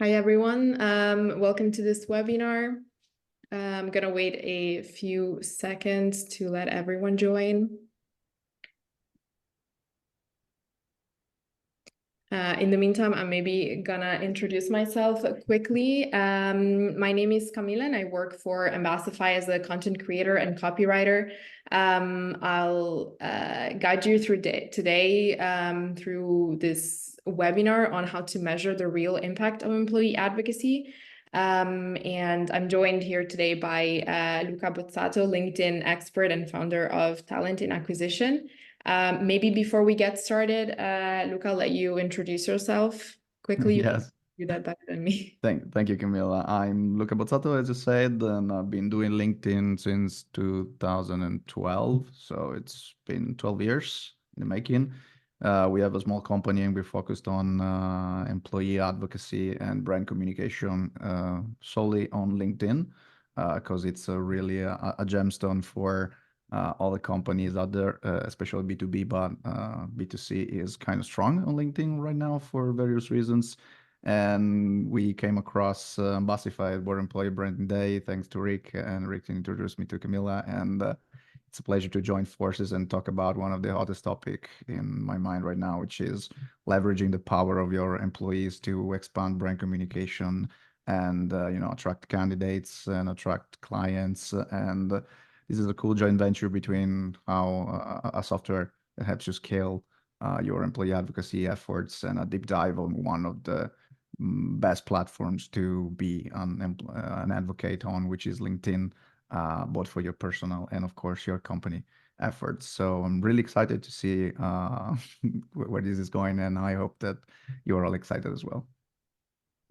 Hi, everyone. Welcome to this webinar. I'm going to wait a few seconds to let everyone join. In the meantime, I'm maybe gonna introduce myself quickly. My name is Camila and I work for Ambassify as a content creator and copywriter. I'll guide you through today through this webinar on how to measure the real impact of employee advocacy. And I'm joined here today by Luca Bozzato, LinkedIn expert and founder of Talent in Acquisition. Maybe before we get started, Luca, I'll let you introduce yourself quickly. You Yes. can do that better than me. Thank you, Camila. I'm Luca Bozzato, as you said, and I've been doing LinkedIn since 2012. So it's been 12 years in the making. We have a small company and we're focused on employee advocacy and brand communication solely on LinkedIn because it's really a gemstone for all the companies out there, especially B2B, but B2C is kind of strong on LinkedIn right now for various reasons. And we came across Ambassify at World Employee Branding Day, thanks to Rick, and Rick introduced me to Camila, and it's a pleasure to join forces and talk about one of the hottest topic in my mind right now, which is leveraging the power of your employees to expand brand communication and attract candidates and attract clients. And this is a cool joint venture between how a software that helps you scale your employee advocacy efforts and a deep dive on one of the best platforms to be an advocate on, which is LinkedIn, both for your personal and, of course, your company efforts. So I'm really excited to see where this is going, and I hope that you're all excited as well.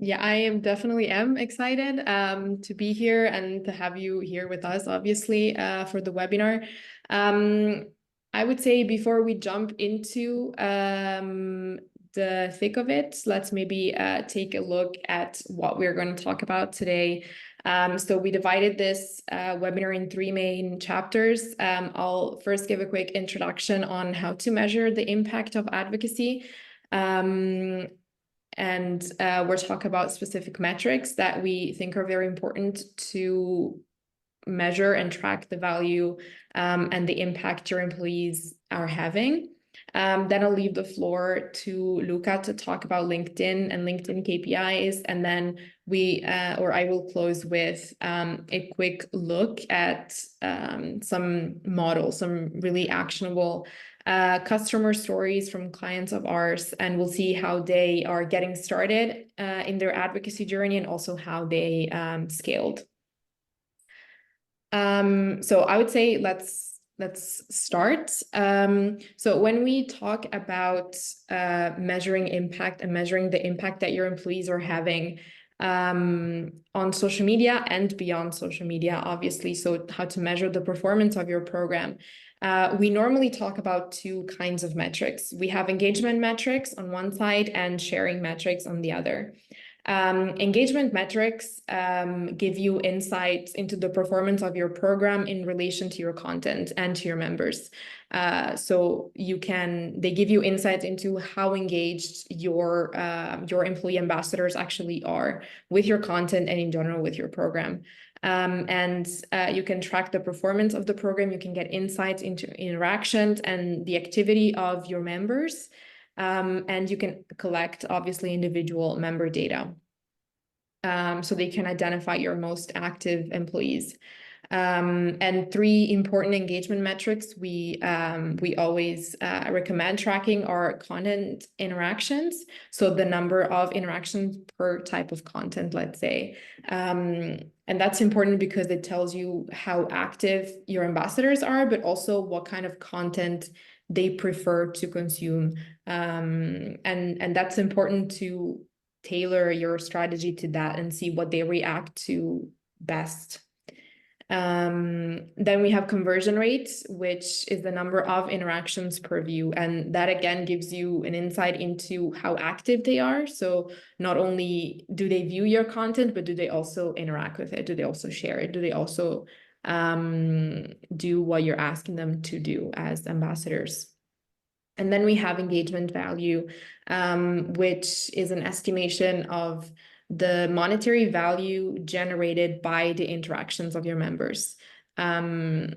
Yeah, I am definitely excited to be here and to have you here with us, obviously, for the webinar. I would say before we jump into the thick of it, let's maybe take a look at what we're going to talk about today. So we divided this webinar in three main chapters. I'll first give a quick introduction on how to measure the impact of advocacy. And we'll talk about specific metrics that we think are very important to measure and track the value and the impact your employees are having. Then I'll leave the floor to Luca to talk about LinkedIn and LinkedIn KPIs. And then I will close with a quick look at some models, some really actionable customer stories from clients of ours, and we'll see how they are getting started in their advocacy journey and also how they scaled. So I would say let's start. So when we talk about measuring impact and measuring the impact that your employees are having on social media and beyond social media, obviously, so how to measure the performance of your program. We normally talk about two kinds of metrics. We have engagement metrics on one side and sharing metrics on the other. Engagement metrics give you insights into the performance of your program in relation to your content and to your members. So they give you insights into how engaged your employee ambassadors actually are with your content and in general with your program. And you can track the performance of the program. You can get insights into interactions and the activity of your members. And you can collect, obviously, individual member data. So they can identify your most active employees. And three important engagement metrics we always recommend tracking are content interactions. So the number of interactions per type of content, let's say. And that's important because it tells you how active your ambassadors are, but also what kind of content they prefer to consume. And that's important to tailor your strategy to that and see what they react to best. Then we have conversion rates, which is the number of interactions per view. And that again gives you an insight into how active they are. So not only do they view your content, but do they also interact with it? Do they also share it? Do they also do what you're asking them to do as ambassadors? And then we have engagement value, which is an estimation of the monetary value generated by the interactions of your members. And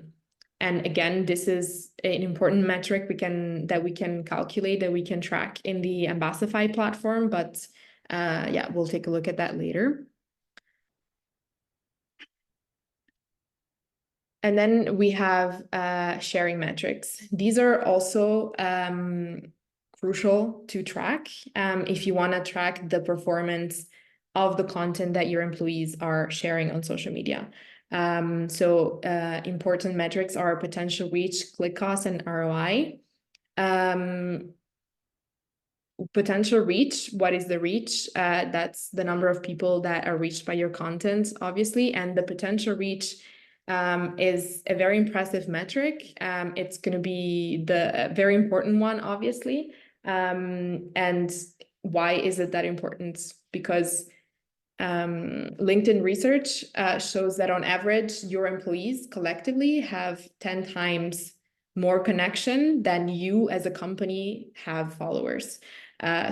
again, this is an important metric that we can calculate, that we can track in the Ambassify platform, but yeah, we'll take a look at that later. And then we have sharing metrics. These are also crucial to track if you want to track the performance of the content that your employees are sharing on social media. So important metrics are potential reach, click cost, and ROI. Potential reach, what is the reach? That's the number of people that are reached by your content, obviously, and the potential reach is a very impressive metric. It's going to be the very important one, obviously. And why is it that important? Because LinkedIn research shows that on average, your employees collectively have 10 times more connection than you as a company have followers.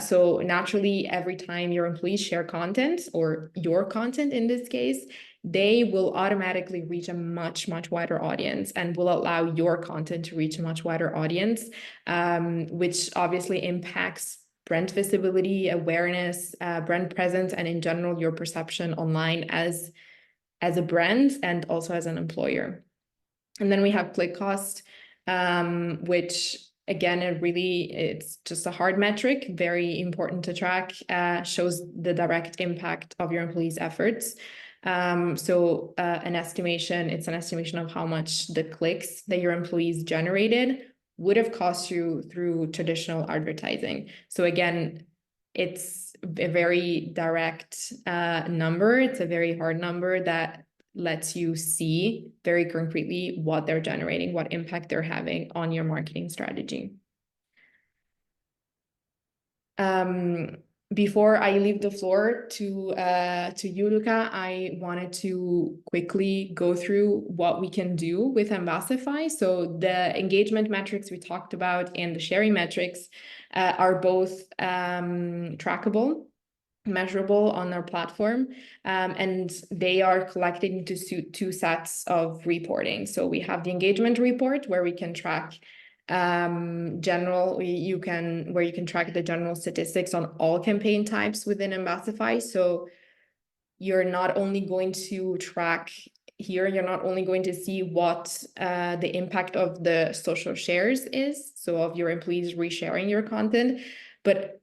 So naturally, every time your employees share content, or your content in this case, they will automatically reach a much, much wider audience and will allow your content to reach a much wider audience, which obviously impacts brand visibility, awareness, brand presence, and in general, your perception online as a brand and also as an employer. And then we have click cost, which again, it's just a hard metric, very important to track, shows the direct impact of your employees' efforts. So it's an estimation of how much the clicks that your employees generated would have cost you through traditional advertising. So again, it's a very direct number. It's a very hard number that lets you see very concretely what they're generating, what impact they're having on your marketing strategy. Before I leave the floor to you, Luca, I wanted to quickly go through what we can do with Ambassify. So the engagement metrics we talked about and the sharing metrics are both trackable, measurable on our platform, and they are collected into two sets of reporting. So we have the engagement report, where we can track where you can track the general statistics on all campaign types within Ambassify. So you're not only going to track here, you're not only going to see what the impact of the social shares is, so of your employees resharing your content, but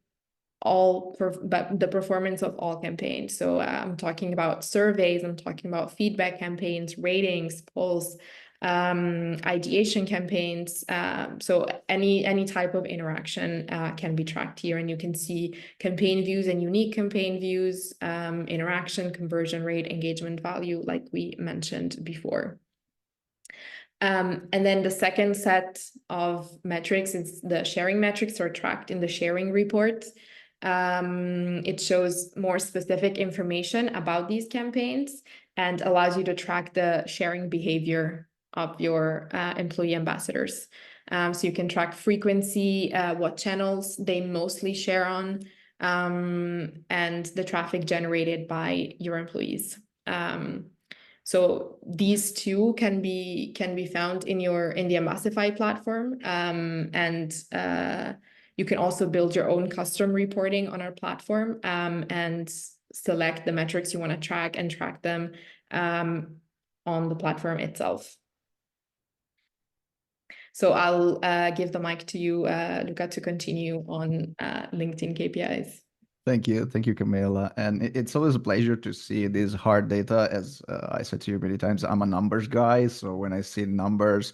the performance of all campaigns. So I'm talking about surveys, I'm talking about feedback campaigns, ratings, polls, ideation campaigns. So any type of interaction can be tracked here, and you can see campaign views and unique campaign views, interaction, conversion rate, engagement value, like we mentioned before. And then the second set of metrics is the sharing metrics, are tracked in the sharing report. It shows more specific information about these campaigns and allows you to track the sharing behavior of your employee ambassadors. So you can track frequency, what channels they mostly share on, and the traffic generated by your employees. So these two can be found in the Ambassify platform, and you can also build your own custom reporting on our platform, and select the metrics you want to track and track them on the platform itself. So I'll give the mic to you, Luca, to continue on LinkedIn KPIs. Thank you, Camila. And it's always a pleasure to see this hard data. As I said to you many times, I'm a numbers guy. So when I see numbers,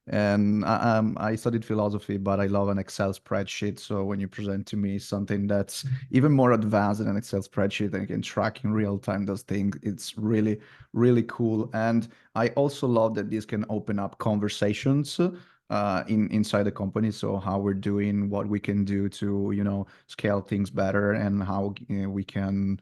and I studied philosophy, but I love an Excel spreadsheet. So when you present to me something that's even more advanced than an Excel spreadsheet and you can track in real time those things, it's really, really cool. And I also love that this can open up conversations inside the company. So how we're doing, what we can do to, scale things better, and how we can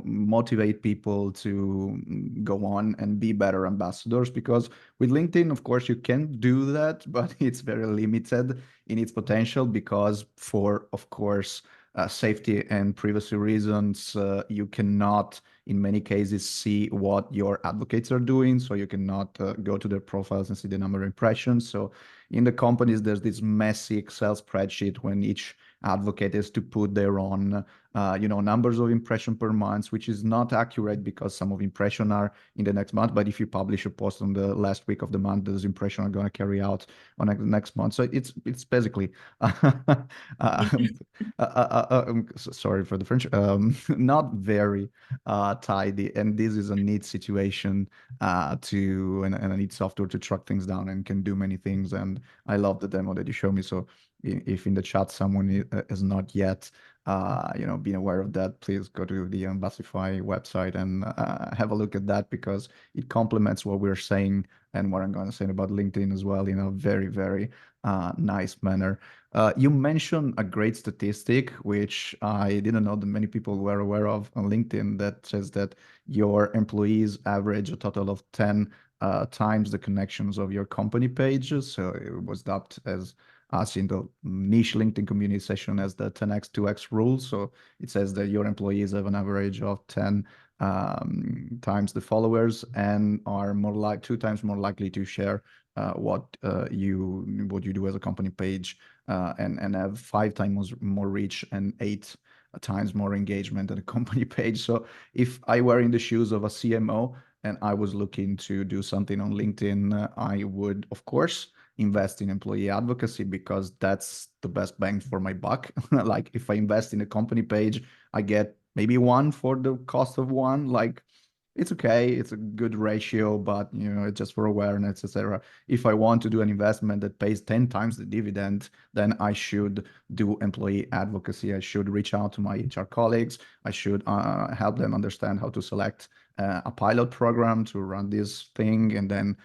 motivate people to go on and be better ambassadors. Because with LinkedIn, of course, you can do that, but it's very limited in its potential because of course, safety and privacy reasons, you cannot, in many cases, see what your advocates are doing. So you cannot go to their profiles and see the number of impressions. So in the companies, there's this messy Excel spreadsheet when each advocate is to put their own numbers of impression per month, which is not accurate because some of impression are in the next month. But if you publish a post on the last week of the month, those impression are going to carry out on the next month. So it's basically sorry for the French, not very tidy. And this is a neat situation and I need software to track things down and can do many things. And I love the demo that you showed me. So if in the chat someone is not yet being aware of that, please go to the Ambassify website and have a look at that, because it complements what we're saying and what I'm going to say about LinkedIn as well in a very, very nice manner. You mentioned a great statistic, which I didn't know that many people were aware of on LinkedIn, that says that your employees average a total of 10 times the connections of your company pages. So it was dubbed as us in the niche LinkedIn community session as the 10x 2x rule. So it says that your employees have an average of 10 times the followers and are more like 2 times more likely to share what you do as a company page, and have 5 times more reach and 8 times more engagement than a company page. So if I were in the shoes of a CMO and I was looking to do something on LinkedIn, I would, of course, invest in employee advocacy, because that's the best bang for my buck. Like if I invest in a company page, I get maybe one for the cost of one. Like it's okay, it's a good ratio, but it's just for awareness, etc. If I want to do an investment that pays 10 times the dividend, then I should do employee advocacy. I should reach out to my HR colleagues. I should help them understand how to select a pilot program to run this thing, and then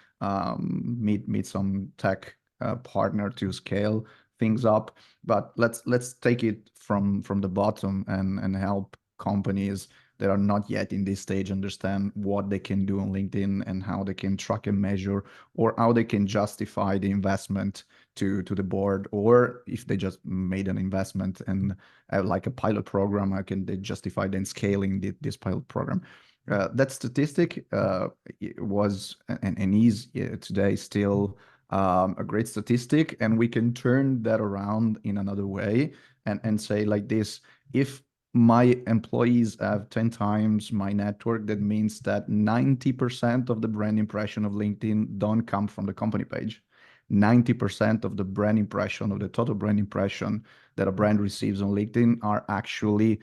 meet some tech partner to scale things up. But let's take it from the bottom and help companies that are not yet in this stage understand what they can do on LinkedIn and how they can track and measure, or how they can justify the investment to the board, or if they just made an investment and have like a pilot program, how can they justify then scaling this pilot program. That statistic was and is today still a great statistic, and we can turn that around in another way and say like this: if my employees have 10 times my network, that means that 90% of the brand impression of LinkedIn don't come from the company page. 90% of the brand impression, of the total brand impression that a brand receives on LinkedIn, are actually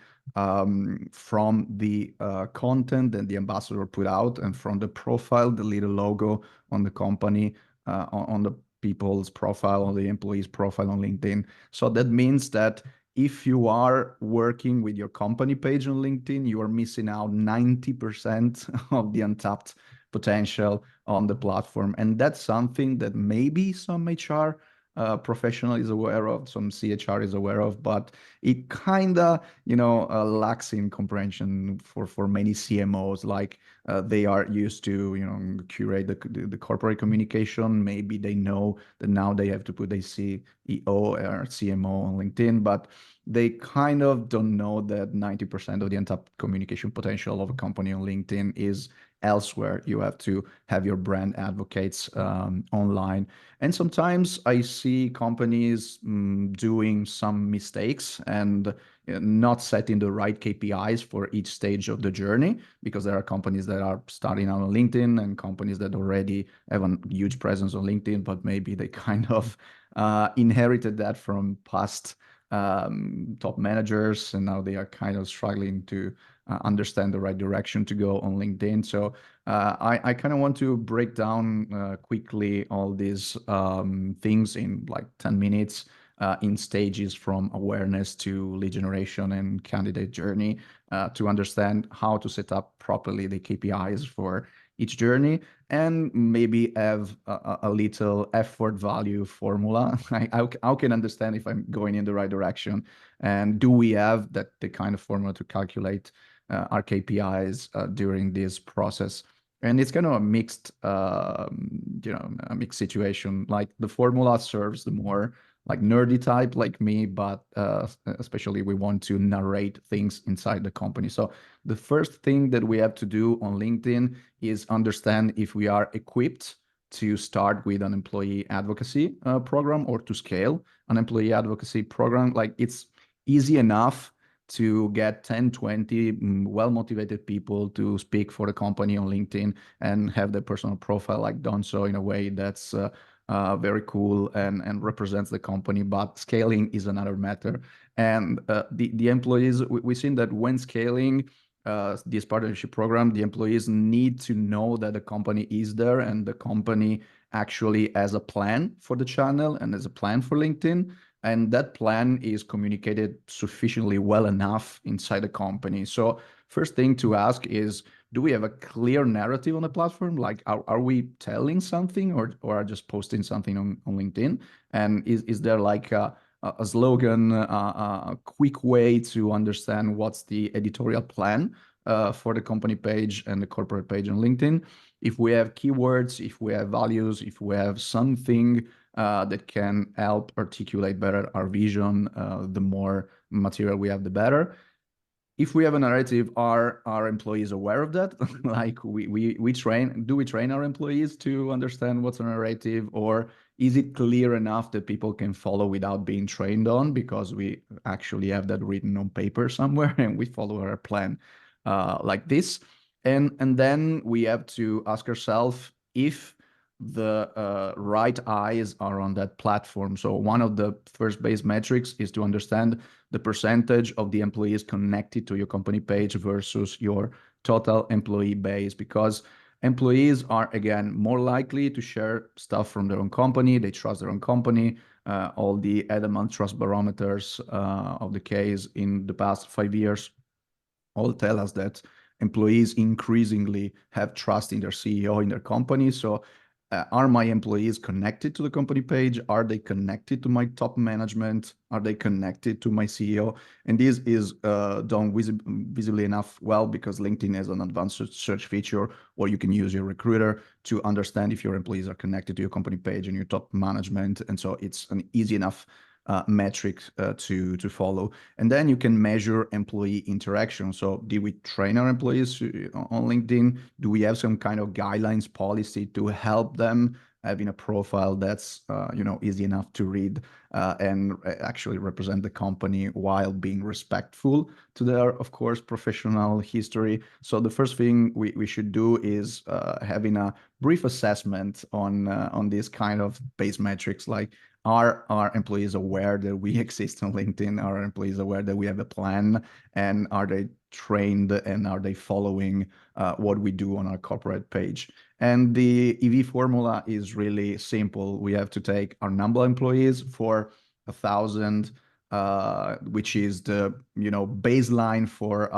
from the content that the ambassador put out, and from the profile, the little logo on the company, on the people's profile, on the employee's profile on LinkedIn. So that means that if you are working with your company page on LinkedIn, you are missing out 90% of the untapped potential on the platform. And that's something that maybe some HR professional is aware of, some CHR is aware of, but it kind of, lacks in comprehension for many CMOs. Like they are used to, curate the corporate communication. Maybe they know that now they have to put a CEO or CMO on LinkedIn, but they kind of don't know that 90% of the untapped communication potential of a company on LinkedIn is elsewhere. You have to have your brand advocates online. And sometimes I see companies doing some mistakes and not setting the right KPIs for each stage of the journey, because there are companies that are starting out on LinkedIn and companies that already have a huge presence on LinkedIn, but maybe they kind of inherited that from past top managers, and now they are kind of struggling to understand the right direction to go on LinkedIn. So I kind of want to break down quickly all these things in like 10 minutes in stages, from awareness to lead generation and candidate journey, to understand how to set up properly the KPIs for each journey, and maybe have a little effort value formula. How can understand if I'm going in the right direction, and do we have the kind of formula to calculate our KPIs during this process? And it's kind of a mixed, a mixed situation. Like the formula serves the more like nerdy type like me, but especially we want to narrate things inside the company. So the first thing that we have to do on LinkedIn is understand if we are equipped to start with an employee advocacy program or to scale an employee advocacy program. Like it's easy enough to get 10, 20 well-motivated people to speak for the company on LinkedIn and have their personal profile like done so in a way that's very cool and represents the company. But scaling is another matter. And the employees, we've seen that when scaling this partnership program, the employees need to know that the company is there and the company actually has a plan for the channel and has a plan for LinkedIn. And that plan is communicated sufficiently well enough inside the company. So first thing to ask is, do we have a clear narrative on the platform? Like, are we telling something or are just posting something on LinkedIn? And is there like a slogan, a quick way to understand what's the editorial plan for the company page and the corporate page on LinkedIn? If we have keywords, if we have values, if we have something that can help articulate better our vision, the more material we have, the better. If we have a narrative, are our employees aware of that? Like we train, do we train our employees to understand what's a narrative, or is it clear enough that people can follow without being trained on, because we actually have that written on paper somewhere and we follow our plan like this? And then we have to ask ourselves if the right eyes are on that platform. So one of the first base metrics is to understand the percentage of the employees connected to your company page versus your total employee base, because employees are, again, more likely to share stuff from their own company. They trust their own company. All the Edelman trust barometers of the case in the past 5 years all tell us that employees increasingly have trust in their CEO, in their company. So are my employees connected to the company page? Are they connected to my top management? Are they connected to my CEO? And this is done visibly enough well because LinkedIn has an advanced search feature, or you can use your recruiter to understand if your employees are connected to your company page and your top management. And so it's an easy enough metric to follow. And then you can measure employee interaction. So did we train our employees on LinkedIn? Do we have some kind of guidelines policy to help them having a profile that's easy enough to read and actually represent the company while being respectful to their, of course, professional history? So the first thing we should do is having a brief assessment on this kind of base metrics, like, are our employees aware that we exist on LinkedIn? Are our employees aware that we have a plan? And are they trained and are they following what we do on our corporate page? And the EV formula is really simple. We have to take our number of employees for 1,000, which is the baseline for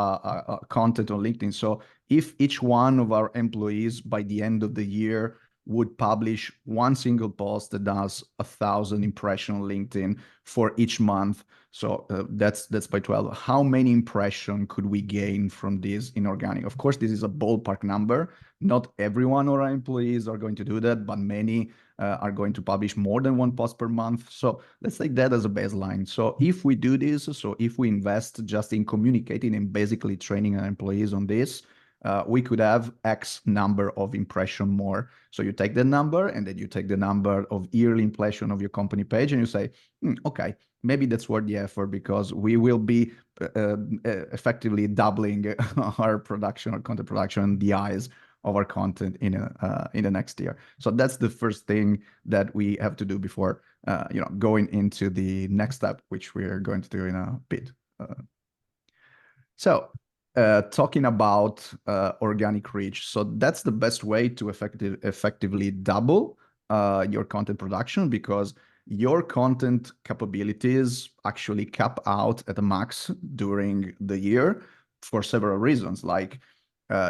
content on LinkedIn. So if each one of our employees by the end of the year would publish one single post that does 1,000 impressions on LinkedIn for each month. So that's by 12. How many impressions could we gain from this in organic? Of course, this is a ballpark number. Not everyone of our employees are going to do that, but many are going to publish more than one post per month. So let's take that as a baseline. So if we do this, so if we invest just in communicating and basically training our employees on this, we could have X number of impression more. So you take the number and then you take the number of yearly impression of your company page and you say, okay, maybe that's worth the effort because we will be effectively doubling our production, our content production, the eyes of our content in the next year. So that's the first thing that we have to do before going into the next step, which we're going to do in a bit. Talking about organic reach. So that's the best way to effectively double your content production, because your content capabilities actually cap out at the max during the year for several reasons. Like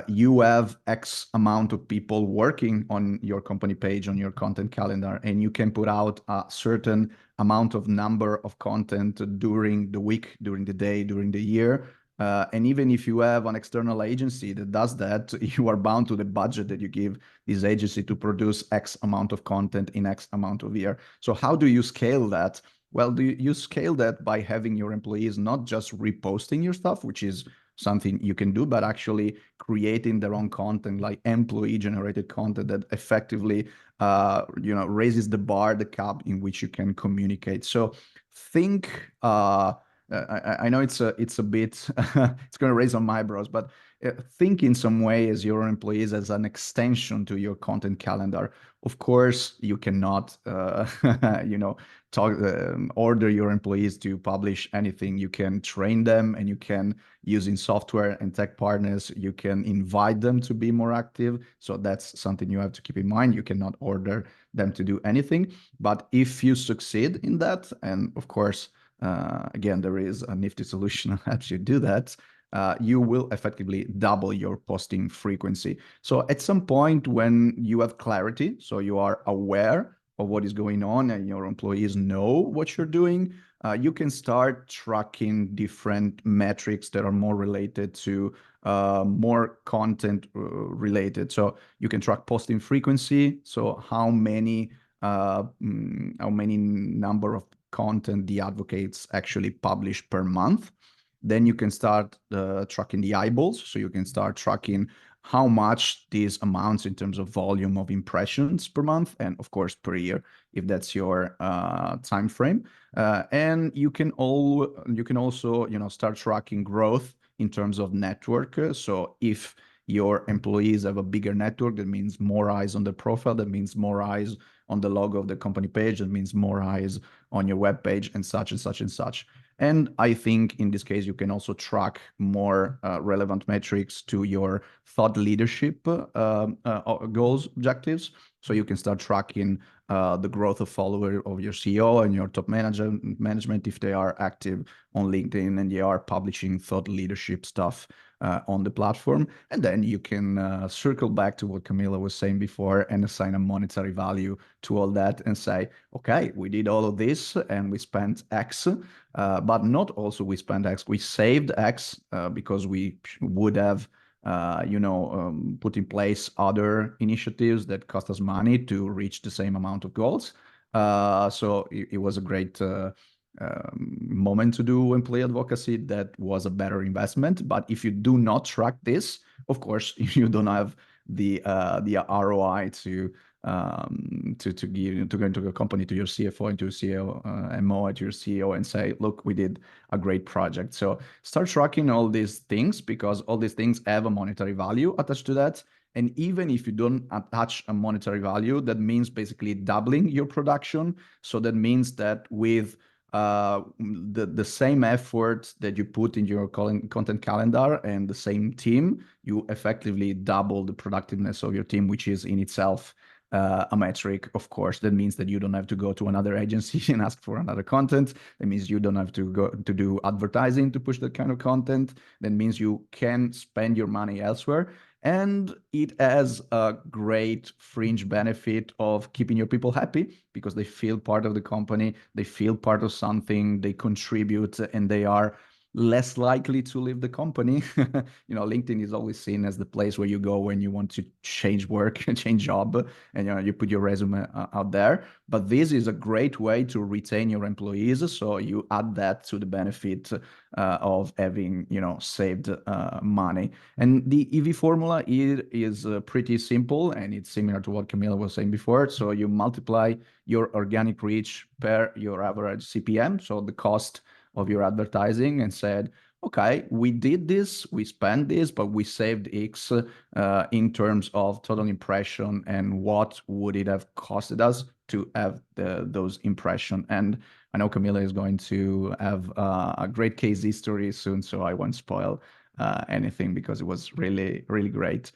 you have X amount of people working on your company page, on your content calendar, and you can put out a certain amount of number of content during the week, during the day, during the year. And even if you have an external agency that does that, you are bound to the budget that you give this agency to produce X amount of content in X amount of year. So how do you scale that? Well, do you scale that by having your employees not just reposting your stuff, which is something you can do, but actually creating their own content, like employee generated content that effectively, raises the bar, the cap in which you can communicate. So think, I know it's a bit, it's going to raise some eyebrows, but think in some way as your employees as an extension to your content calendar. Of course, you cannot, order your employees to publish anything. You can train them, and you can, using software and tech partners, you can invite them to be more active. So that's something you have to keep in mind. You cannot order them to do anything. But if you succeed in that, and of course, again, there is a nifty solution that helps you do that. You will effectively double your posting frequency. So at some point when you have clarity, so you are aware of what is going on and your employees know what you're doing, you can start tracking different metrics that are more related to more content related. So you can track posting frequency. So how many number of content the advocates actually publish per month. Then you can start tracking the eyeballs. So you can start tracking how much this amounts in terms of volume of impressions per month, and of course per year, if that's your time frame. And you can also start tracking growth in terms of network. So if your employees have a bigger network, that means more eyes on the profile, that means more eyes on the logo of the company page, that means more eyes on your web page, and such and such and such. And I think in this case, you can also track more relevant metrics to your thought leadership goals, objectives. So you can start tracking the growth of follower of your CEO and your top management if they are active on LinkedIn and they are publishing thought leadership stuff on the platform. And then you can circle back to what Camila was saying before and assign a monetary value to all that and say, okay, we did all of this and we spent X, but not also we spent X, we saved X because we would have put in place other initiatives that cost us money to reach the same amount of goals. So it was a great moment to do employee advocacy. That was a better investment. But if you do not track this, of course, you don't have the ROI to go into a company, to your CFO and to CEO, MO at your CEO, and say, look, we did a great project. So start tracking all these things, because all these things have a monetary value attached to that. And even if you don't attach a monetary value, that means basically doubling your production. So that means that with the same effort that you put in your content calendar and the same team, you effectively double the productiveness of your team, which is in itself a metric. Of course, that means that you don't have to go to another agency and ask for another content. That means you don't have to go to do advertising to push that kind of content. That means you can spend your money elsewhere. And it has a great fringe benefit of keeping your people happy, because they feel part of the company, they feel part of something, they contribute, and they are less likely to leave the company. LinkedIn is always seen as the place where you go when you want to change work, change job, and you put your resume out there. But this is a great way to retain your employees. So you add that to the benefit of having saved money. And the EV formula is pretty simple, and it's similar to what Camila was saying before. So you multiply your organic reach per your average CPM, so the cost of your advertising, and said, okay, we did this, we spent this, but we saved X in terms of total impression, and what would it have costed us to have those impression. And I know Camila is going to have a great case history soon, so I won't spoil anything, because it was really, really great.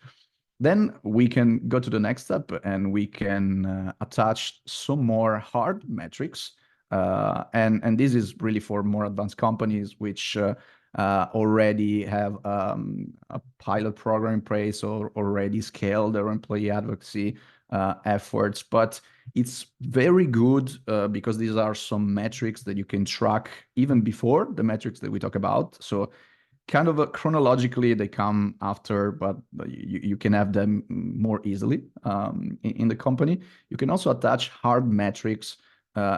Then we can go to the next step, and we can attach some more hard metrics. And this is really for more advanced companies, which already have a pilot program in place, or already scaled their employee advocacy efforts. But it's very good because these are some metrics that you can track even before the metrics that we talk about. So kind of chronologically they come after, but you can have them more easily in the company. You can also attach hard metrics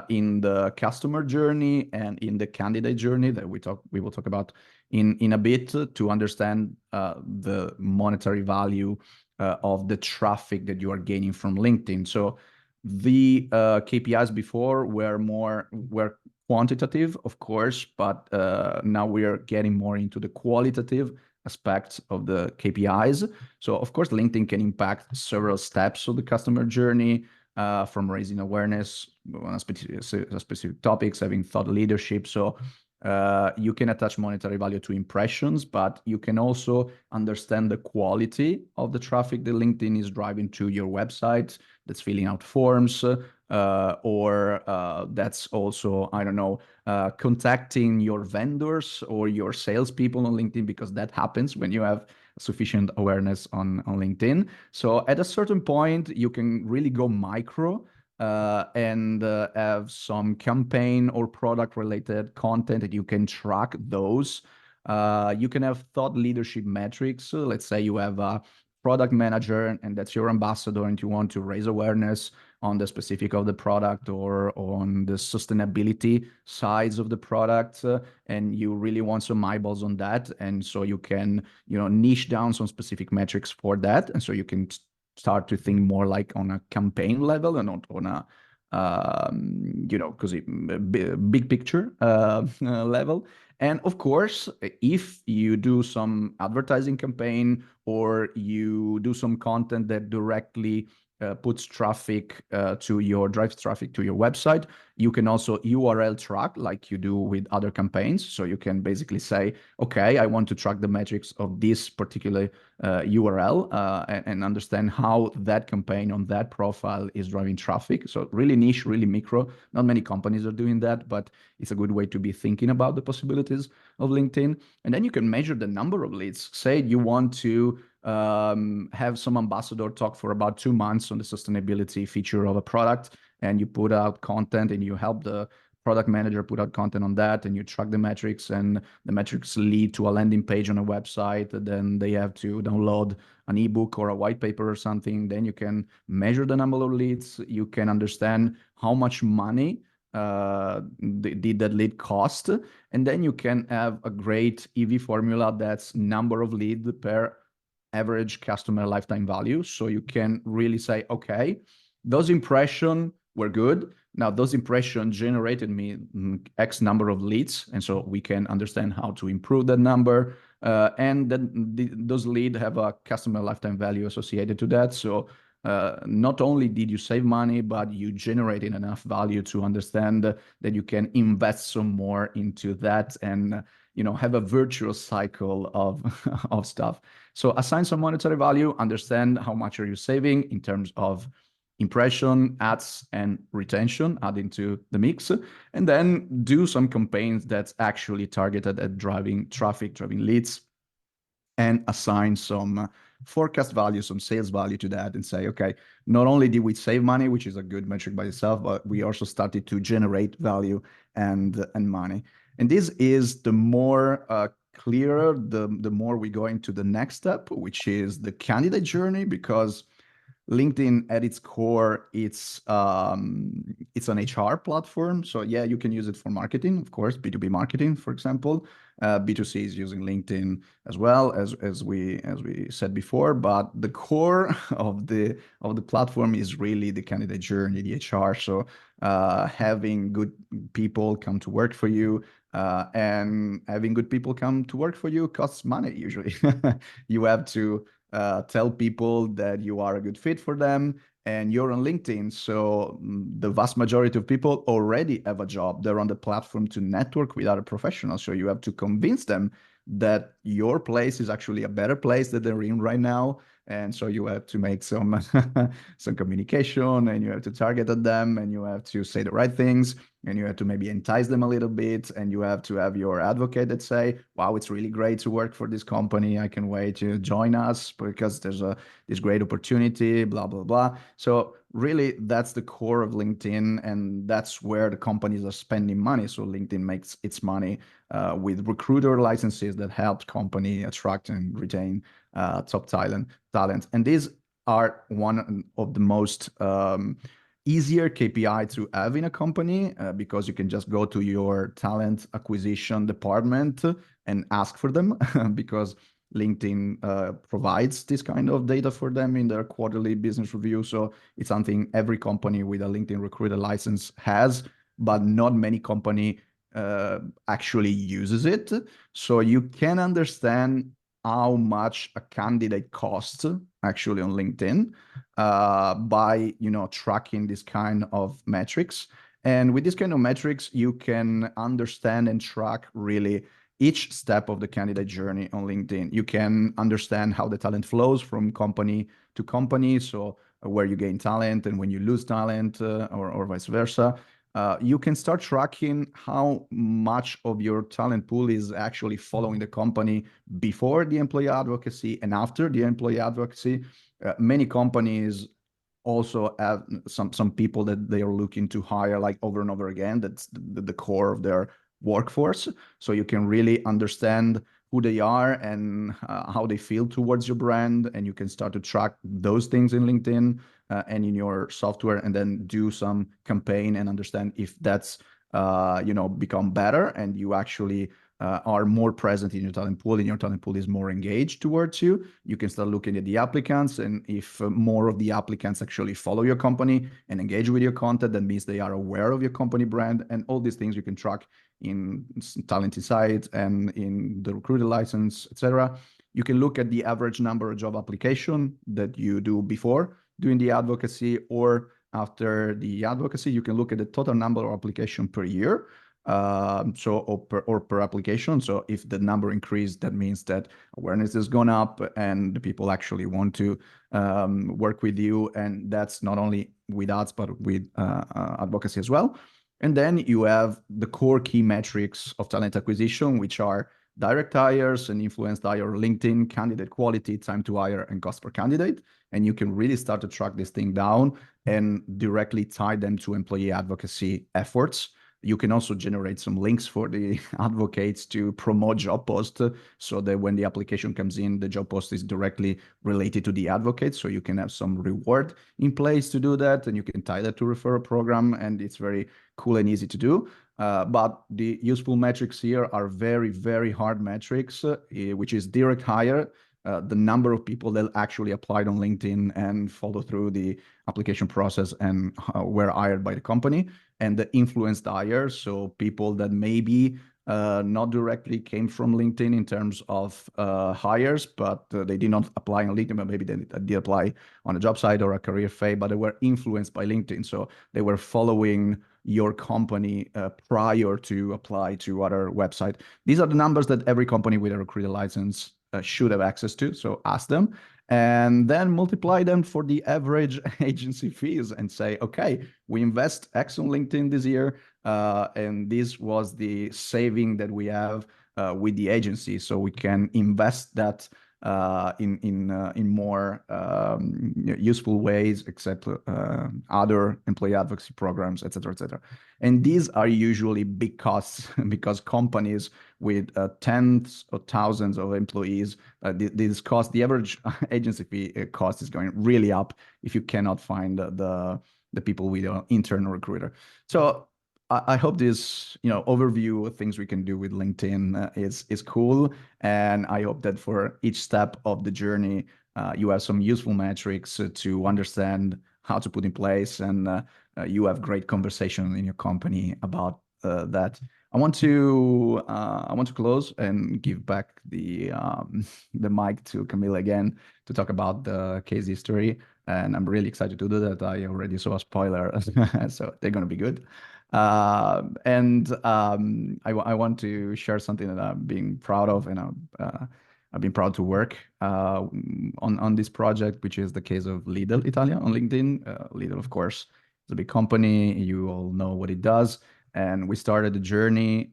in the customer journey and in the candidate journey that we will talk about in a bit, to understand the monetary value of the traffic that you are gaining from LinkedIn. So the KPIs before were quantitative, of course, but now we are getting more into the qualitative aspects of the KPIs. So of course, LinkedIn can impact several steps of the customer journey, from raising awareness on a specific topics, having thought leadership. So you can attach monetary value to impressions, but you can also understand the quality of the traffic that LinkedIn is driving to your website, that's filling out forms, or that's also, I don't know, contacting your vendors or your salespeople on LinkedIn, because that happens when you have sufficient awareness on LinkedIn. So at a certain point, you can really go micro and have some campaign or product related content that you can track those. You can have thought leadership metrics. So let's say you have a product manager and that's your ambassador, and you want to raise awareness on the specific of the product or on the sustainability sides of the product, and you really want some eyeballs on that. And so you can, niche down some specific metrics for that. And so you can start to think more like on a campaign level and not on a because big picture level. And of course, if you do some advertising campaign or you do some content that directly puts traffic drives traffic to your website, you can also URL track like you do with other campaigns. So you can basically say, okay, I want to track the metrics of this particular URL and understand how that campaign on that profile is driving traffic. So really niche, really micro. Not many companies are doing that, but it's a good way to be thinking about the possibilities of LinkedIn. And then you can measure the number of leads. Say you want to have some ambassador talk for about 2 months on the sustainability feature of a product, and you put out content and you help the product manager put out content on that, and you track the metrics, and the metrics lead to a landing page on a website. Then they have to download an ebook or a white paper or something. Then you can measure the number of leads. You can understand how much money did that lead cost, and then you can have a great EV formula that's number of lead per average customer lifetime value. So you can really say, okay, those impressions were good. Now those impressions generated me X number of leads. And so we can understand how to improve that number. And then those leads have a customer lifetime value associated to that. So not only did you save money, but you generated enough value to understand that you can invest some more into that and have a virtuous cycle of of stuff. So assign some monetary value, understand how much are you saving in terms of impression, ads, and retention, add into the mix, and then do some campaigns that's actually targeted at driving traffic, driving leads, and assign some forecast value, some sales value to that, and say, okay, not only did we save money, which is a good metric by itself, but we also started to generate value and money. And this is the more clearer, the more we go into the next step, which is the candidate journey, because LinkedIn at its core, it's an HR platform. So yeah, you can use it for marketing, of course, B2B marketing, for example. B2C is using LinkedIn as well, as we said before. But the core of the platform is really the candidate journey, the HR. So having good people come to work for you, and having good people come to work for you costs money usually. You have to tell people that you are a good fit for them, and you're on LinkedIn. So the vast majority of people already have a job. They're on the platform to network with other professionals. So you have to convince them that your place is actually a better place that they're in right now. And so you have to make some some communication, and you have to target at them, and you have to say the right things, and you have to maybe entice them a little bit, and you have to have your advocate that say, wow, it's really great to work for this company. I can wait to join us because there's this great opportunity, blah, blah, blah. So really, that's the core of LinkedIn, and that's where the companies are spending money. So LinkedIn makes its money with recruiter licenses that help company attract and retain top talent. And these are one of the most easier KPI to have in a company because you can just go to your talent acquisition department and ask for them because LinkedIn provides this kind of data for them in their quarterly business review. So it's something every company with a LinkedIn recruiter license has, but not many company actually uses it. So you can understand how much a candidate costs actually on LinkedIn by tracking this kind of metrics. And with this kind of metrics, you can understand and track really each step of the candidate journey on LinkedIn. You can understand how the talent flows from company to company, so where you gain talent and when you lose talent, or vice versa. You can start tracking how much of your talent pool is actually following the company before the employee advocacy and after the employee advocacy. Many companies also have some people that they are looking to hire like over and over again. That's the core of their workforce. So you can really understand who they are and how they feel towards your brand, and you can start to track those things in LinkedIn and in your software, and then do some campaign and understand if that's become better and you actually are more present in your talent pool, and your talent pool is more engaged towards you. You can start looking at the applicants, and if more of the applicants actually follow your company and engage with your content, that means they are aware of your company brand. And all these things you can track in Talent Insights and in the recruiter license, etc. You can look at the average number of job application that you do before doing the advocacy or after the advocacy. You can look at the total number of application per year, or per application. So if the number increased, that means that awareness has gone up and the people actually want to work with you. And that's not only with ads, but with advocacy as well. And then you have the core key metrics of talent acquisition, which are direct hires and influenced hire, LinkedIn, candidate quality, time to hire, and cost per candidate. And you can really start to track this thing down and directly tie them to employee advocacy efforts. You can also generate some links for the advocates to promote job posts so that when the application comes in, the job post is directly related to the advocate. So you can have some reward in place to do that, and you can tie that to referral program, and it's very cool and easy to do. But the useful metrics here are very, very hard metrics, which is direct hire, the number of people that actually applied on LinkedIn and follow through the application process and were hired by the company, and the influenced hire, so people that maybe not directly came from LinkedIn in terms of hires, but they did not apply on LinkedIn, but maybe they did apply on a job site or a career fair, but they were influenced by LinkedIn. So they were following your company prior to apply to other website. These are the numbers that every company with a recruiter license should have access to. So ask them and then multiply them for the average agency fees and say, okay, we invest X on LinkedIn this year, and this was the saving that we have with the agency. So we can invest that in more useful ways, except other employee advocacy programs, et cetera, et cetera. And these are usually big costs because companies with tens of thousands of employees, this cost, the average agency fee cost is going really up if you cannot find the people with an internal recruiter. So I hope this overview of things we can do with LinkedIn is cool, and I hope that for each step of the journey you have some useful metrics to understand how to put in place, and you have great conversation in your company about that. I want to close and give back the mic to Camille again to talk about the case history, and I'm really excited to do that. I already saw a spoiler, so they're going to be good. I want to share something that I'm being proud of, and I've been proud to work on this project, which is the case of Lidl Italia on LinkedIn. Lidl, of course, is a big company. You all know what it does. And we started the journey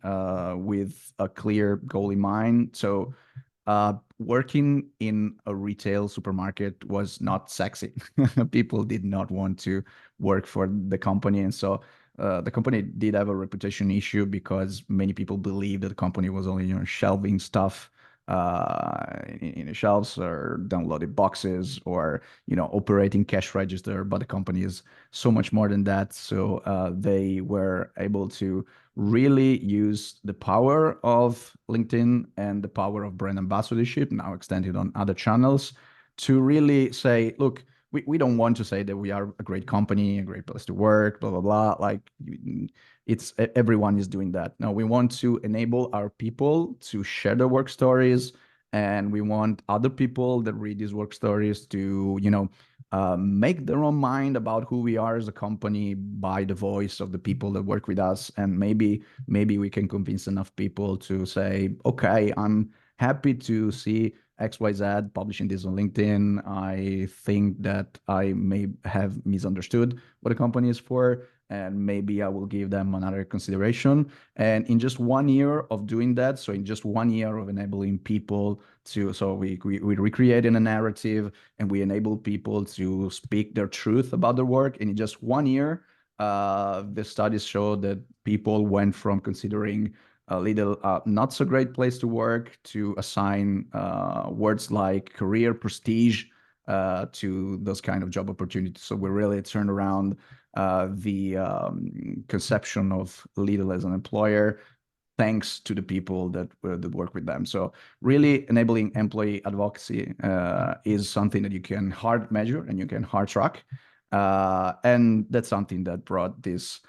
with a clear goal in mind. So working in a retail supermarket was not sexy. People did not want to work for the company. And so the company did have a reputation issue because many people believed that the company was only shelving stuff in the shelves or downloaded boxes or operating cash register, but the company is so much more than that. So they were able to really use the power of LinkedIn and the power of brand ambassadorship, now extended on other channels, to really say, look, we don't want to say that we are a great company, a great place to work, blah, blah, blah. Like it's everyone is doing that. No, we want to enable our people to share their work stories, and we want other people that read these work stories to, make their own mind about who we are as a company by the voice of the people that work with us. And maybe we can convince enough people to say, okay, I'm happy to see XYZ publishing this on LinkedIn. I think that I may have misunderstood what the company is for, and maybe I will give them another consideration. And in just 1 year of doing that, so in just 1 year of enabling people to, so we recreated a narrative and we enable people to speak their truth about their work. And in just 1 year, the studies show that people went from considering a little not so great place to work to assign words like career prestige to those kind of job opportunities. So we really turned around the conception of Lidl as an employer, thanks to the people that work with them. So really enabling employee advocacy is something that you can hard measure and you can hard track. And that's something that brought this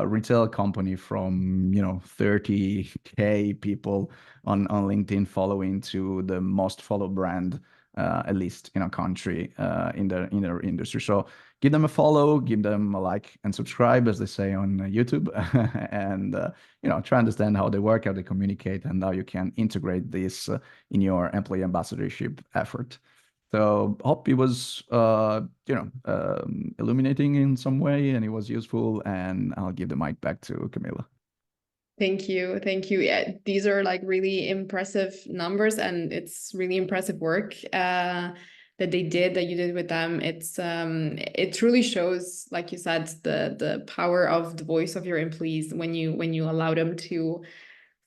retail company from 30K people on LinkedIn following to the most followed brand, at least in our country, in their industry. So give them a follow, give them a like and subscribe, as they say on YouTube, and try to understand how they work, how they communicate, and how you can integrate this in your employee ambassadorship effort. So hope it was illuminating in some way, and it was useful. And I'll give the mic back to Camilla. Thank you. Thank you. Yeah, these are like really impressive numbers, and it's really impressive work that you did with them. It truly shows, like you said, the power of the voice of your employees when you allow them to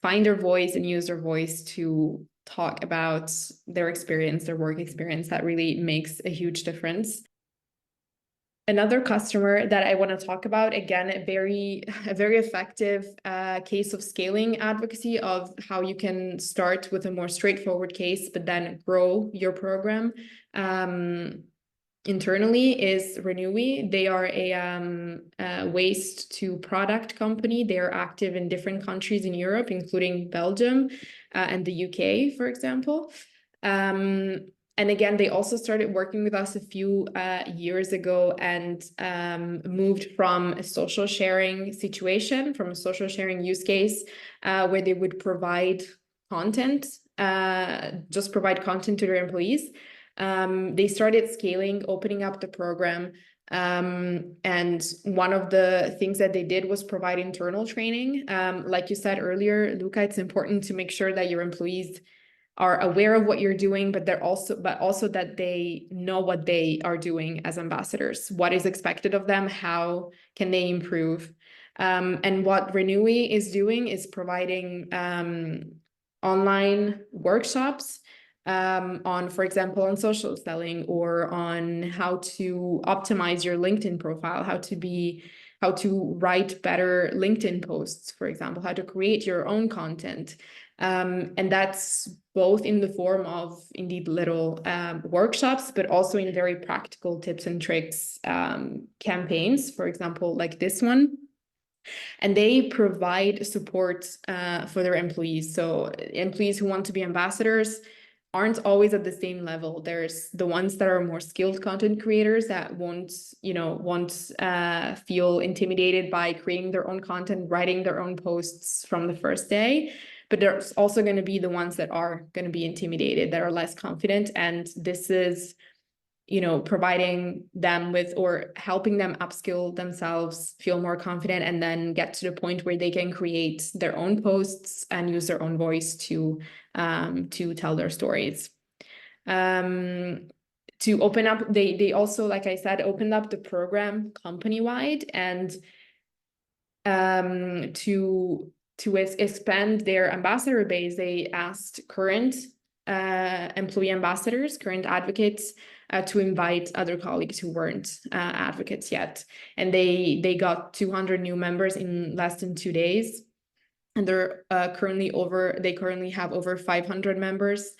find their voice and use their voice to talk about their experience, their work experience. That really makes a huge difference. Another customer that I want to talk about, again, a very effective case of scaling advocacy, of how you can start with a more straightforward case, but then grow your program internally, is Renewy. They are a waste to product company. They are active in different countries in Europe, including Belgium and the UK, for example. And again, they also started working with us a few years ago and moved from a social sharing situation, from a social sharing use case, where they would provide content, just provide content to their employees. They started scaling, opening up the program. And one of the things that they did was provide internal training. Like you said earlier, Luca, it's important to make sure that your employees are aware of what you're doing, but also that they know what they are doing as ambassadors, what is expected of them, how can they improve. And what Renewy is doing is providing online workshops on, for example, on social selling, or on how to optimize your LinkedIn profile, how to write better LinkedIn posts, for example, how to create your own content. And that's both in the form of indeed little workshops, but also in very practical tips and tricks campaigns, for example, like this one. And they provide support for their employees. So employees who want to be ambassadors aren't always at the same level. There's the ones that are more skilled content creators that won't feel intimidated by creating their own content, writing their own posts from the first day. But there's also going to be the ones that are going to be intimidated, that are less confident. And this is, providing them with, or helping them upskill themselves, feel more confident, and then get to the point where they can create their own posts and use their own voice to tell their stories. To open up, they also, like I said, opened up the program company-wide, and to expand their ambassador base, they asked current employee ambassadors, current advocates, to invite other colleagues who weren't advocates yet. And they got 200 new members in less than 2 days. And they currently have over 500 members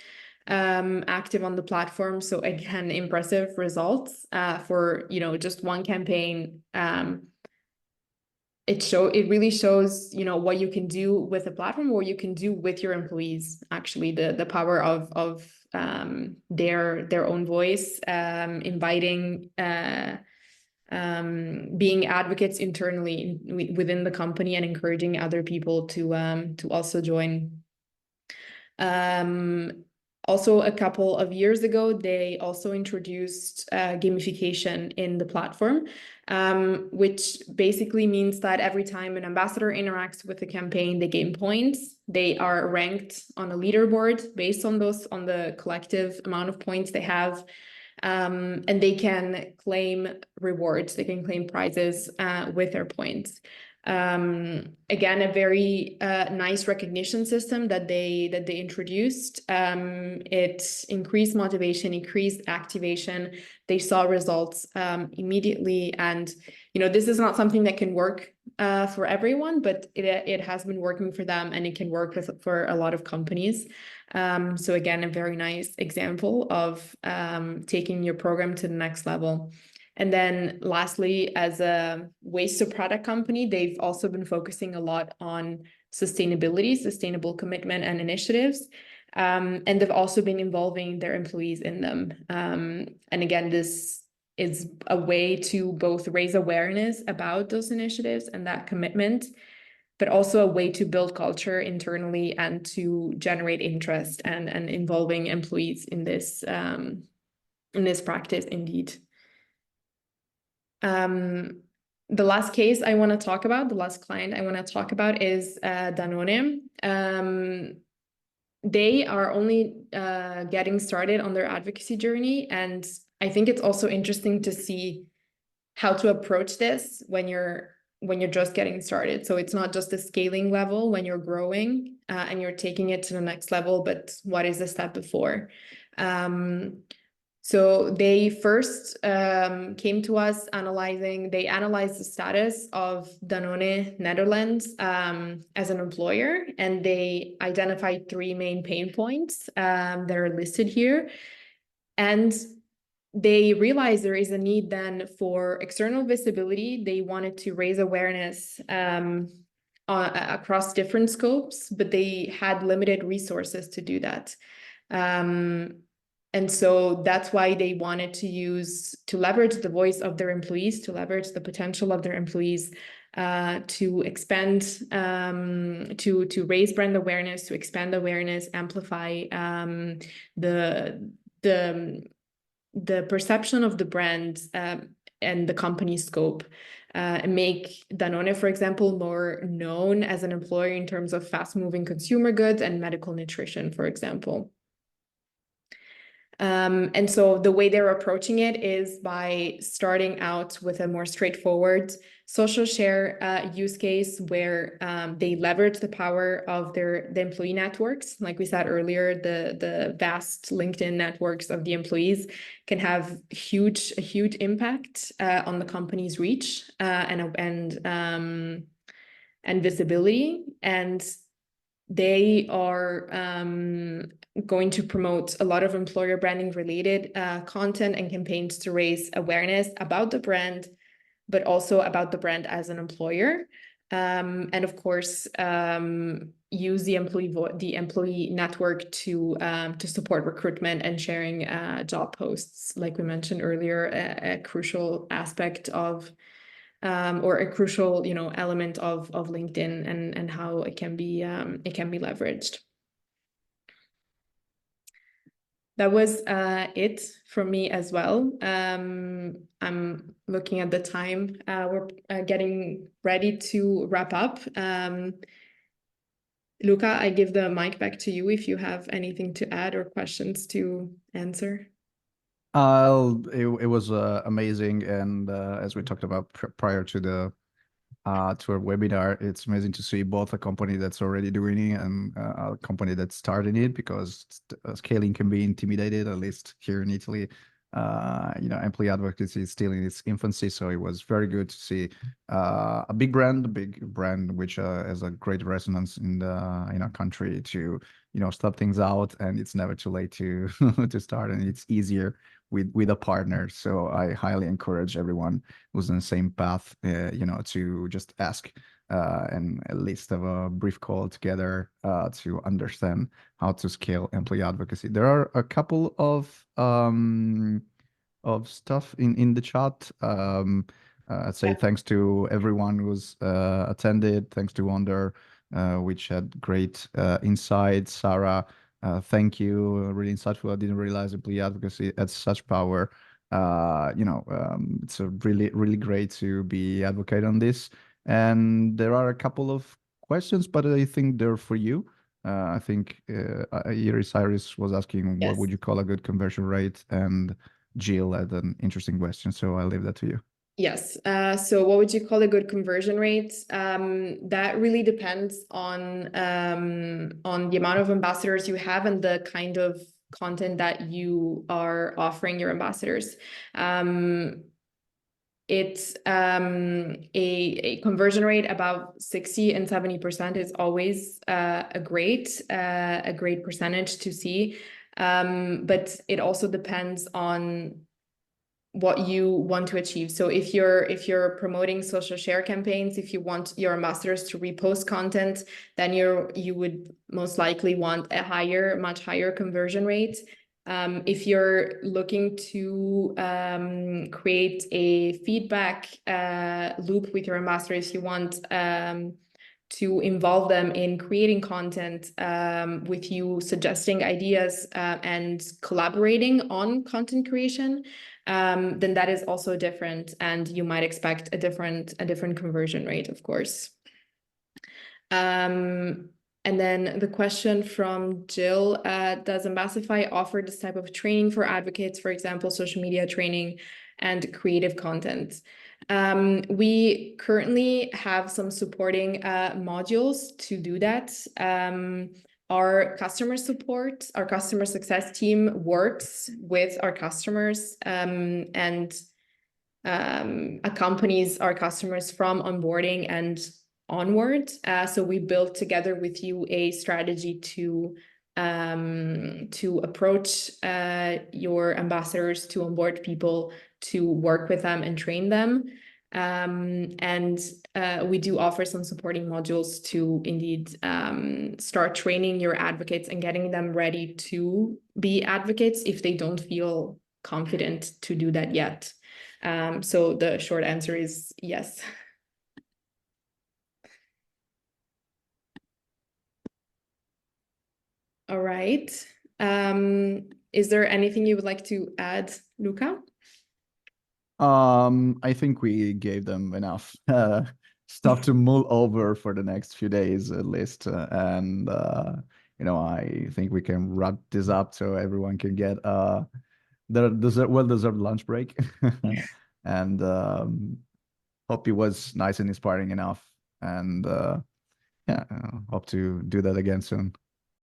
active on the platform. So again, impressive results for, just one campaign. It really shows, what you can do with a platform, what you can do with your employees, actually, the power of their own voice, inviting, being advocates internally within the company, and encouraging other people to also join. Also, a couple of years ago, they also introduced gamification in the platform, which basically means that every time an ambassador interacts with the campaign, they gain points. They are ranked on a leaderboard based on the collective amount of points they have. And they can claim rewards, they can claim prizes with their points. Again, a very nice recognition system that they introduced. It increased motivation, increased activation. They saw results immediately, and this is not something that can work for everyone, but it has been working for them, and it can work for a lot of companies. So again, a very nice example of taking your program to the next level. And then lastly, as a waste to product company, they've also been focusing a lot on sustainability, sustainable commitment and initiatives. And they've also been involving their employees in them. And again, this is a way to both raise awareness about those initiatives and that commitment, but also a way to build culture internally and to generate interest and involving employees in this practice indeed. The last case I want to talk about, the last client I want to talk about is Danone. They are only getting started on their advocacy journey, and I think it's also interesting to see how to approach this when you're just getting started. So it's not just a scaling level when you're growing and you're taking it to the next level, but what is the step before? So they first came to us they analyzed the status of Danone Netherlands as an employer, and they identified 3 main pain points that are listed here. And they realized there is a need then for external visibility. They wanted to raise awareness across different scopes, but they had limited resources to do that. And so that's why they wanted to leverage the voice of their employees, to leverage the potential of their employees, to expand, to raise brand awareness, to expand awareness, amplify the perception of the brand and the company scope, and make Danone, for example, more known as an employer in terms of fast-moving consumer goods and medical nutrition, for example. And so the way they're approaching it is by starting out with a more straightforward social share use case where they leverage the power of the employee networks. Like we said earlier, the vast LinkedIn networks of the employees can have a huge impact on the company's reach and visibility. And they are going to promote a lot of employer branding related content and campaigns to raise awareness about the brand, but also about the brand as an employer. And of course, use the employee network to support recruitment and sharing job posts, like we mentioned earlier, a crucial aspect of or a crucial, element of LinkedIn and how it can be leveraged. That was it from me as well. I'm looking at the time. We're getting ready to wrap up. Luca, I give the mic back to you if you have anything to add or questions to answer. It was amazing, and as we talked about prior to the to our webinar. It's amazing to see both a company that's already doing it and a company that's starting it, because scaling can be intimidated, at least here in Italy. Employee advocacy is still in its infancy, so it was very good to see a big brand which has a great resonance in our country to start things out, and it's never too late to to start, and it's easier with a partner. So I highly encourage everyone who's on the same path, to just ask and at least have a brief call together to understand how to scale employee advocacy. There are a couple of stuff in the chat. I'd say thanks to everyone who's attended. Thanks to Wonder, which had great insights. Sarah, thank you. Really insightful. I didn't realize employee advocacy had such power. It's a really great to be advocate on this. And there are a couple of questions, but I think they're for you. I think Iris was asking, what Yes. would you call a good conversion rate? And Jill had an interesting question, so I'll leave that to you. Yes. So what would you call a good conversion rate? That really depends on the amount of ambassadors you have and the kind of content that you are offering your ambassadors. It's a conversion rate about 60 and 70% is always a great percentage to see. But it also depends on what you want to achieve. So if you're promoting social share campaigns, if you want your ambassadors to repost content, then you would most likely want a much higher conversion rate. If you're looking to create a feedback loop with your ambassadors, you want to involve them in creating content with you, suggesting ideas and collaborating on content creation, then that is also different, and you might expect a different conversion rate, of course. And then the question from Jill, does Ambassify offer this type of training for advocates, for example, social media training and creative content? We currently have some supporting modules to do that. Our customer success team works with our customers and accompanies our customers from onboarding and onward. So we built together with you a strategy to approach your ambassadors, to onboard people, to work with them and train them. And we do offer some supporting modules to indeed start training your advocates and getting them ready to be advocates if they don't feel confident to do that yet. So the short answer is yes. All right. Is there anything you would like to add, Luca? I think we gave them enough stuff to mull over for the next few days at least, and I think we can wrap this up so everyone can get their well-deserved lunch break. And hope it was nice and inspiring enough, and hope to do that again soon.